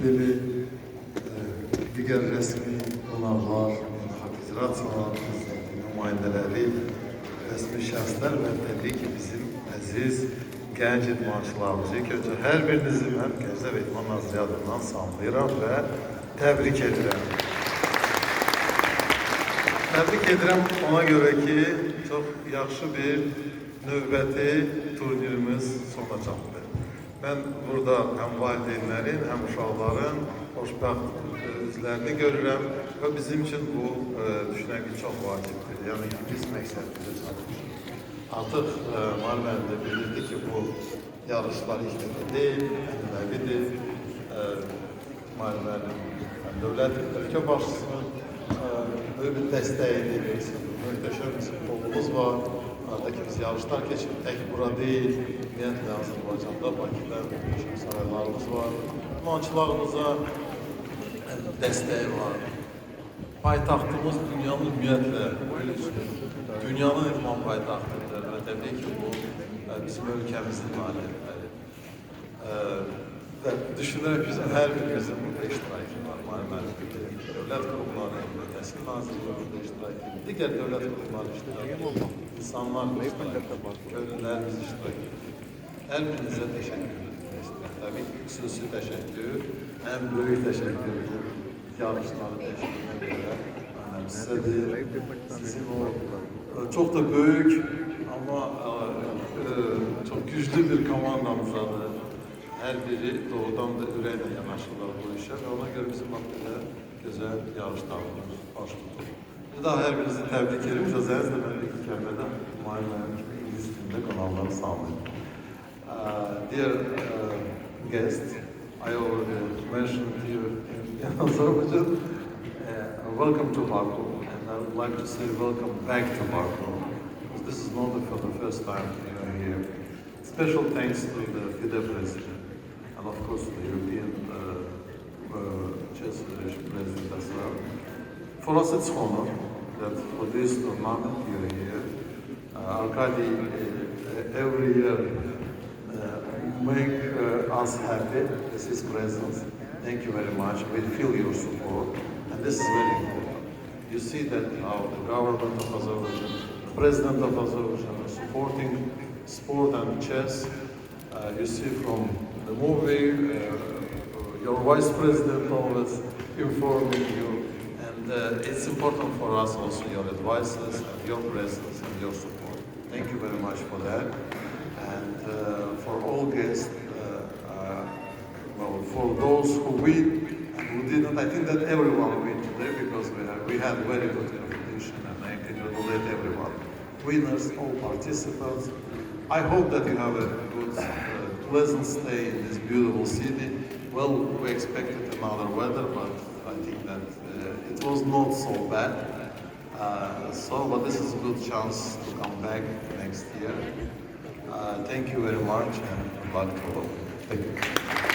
Belirli diğer resmi onarlar, hatırat sanatımızın nümayendeleri, resmi şəxslər və təbii ki bizim əziz gənc idmançılarımızı ilk öncə hər birinizi mən Gənclər və İdman Nazirliyi adından salamlayıram və təbrik edirəm. Təbrik edirəm ona görə ki, çox yaxşı bir növbəti turnirimiz sona çatdı. Ben burada hem valideynlerin hem uşaqların xoşbəxt üzlərini görürəm və bizim için bu düşünən ki çox vacibdir. Yəni ki biz məqsədimizə çatmışıq. Artıq müəllim də bildirdi ki bu yarışlar ilk dəfə deyil, ənənəvidir. Müəllim dövlət ölkə başçısının böyle bir dəstəyidir. Möhtəşəm bir futbolumuz var. Aradaki biz yarışlar geçip tek bura değil, ümumiyyətlə Azərbaycanda, Bakıda möhtəşəm saraylarımız var. İdmançılarımıza dəstəyi var. Paytaxtımız dünyanın ümumiyyətlə dünyanın idman paytaxtıdır və təbii ki bu bizim ölkəmizin nailiyyətləri. Və düşünərək bizim hər birimizin burada iştirakı var. Dövlət qurumları, Təhsil Nazirliyi burada iştirakı, digər dövlət qurumları iştirakı, insanlar köylülərimiz iştirakı. Hər birinizə təşəkkür edirik. Təbii ki, xüsusi təşəkkür, ən böyük təşəkkür yarışları təşəkkürünə görə sizədir. Sizin o çok da büyük ama çok güçlü bir komandamızdadır. Her biri doğrudan da ürəklə yanaşırlar bu işe ve ona göre bizim böyle güzel yarışlarımız baş tutur. Bir daha her birinizi tebrik ederim. Sözleriniz de ben iki kəlmədə müəllimlərin İngiliz dilində kanalları sağlayın. Dear guests, I already mentioned here in Azerbaijan, welcome to Baku, and I would like to say welcome back to Baku. This is not for the first time you are here. Special thanks to the FIDE president and of course the European Chess Federation president as well. For us it's honor that for this tournament you are here. Arkady every year make us happy with his presence. Thank you very much. We feel your support and this is very important. You see that now the government of Azerbaijan, the president of Azerbaijan is supporting sport and chess. You see from the movie, your vice president always informing you, and it's important for us also your advices and your presence and your support. Thank you very much for that, and for all guests, well, for those who win and who didn't, I think that everyone win today because we had very good competition, and I congratulate everyone, winners, all participants. I hope that you have a good, pleasant stay in this beautiful city. Well, we expected another weather, but I think that it was not so bad. But this is a good chance to come back next year. Thank you very much and back to all. Thank you.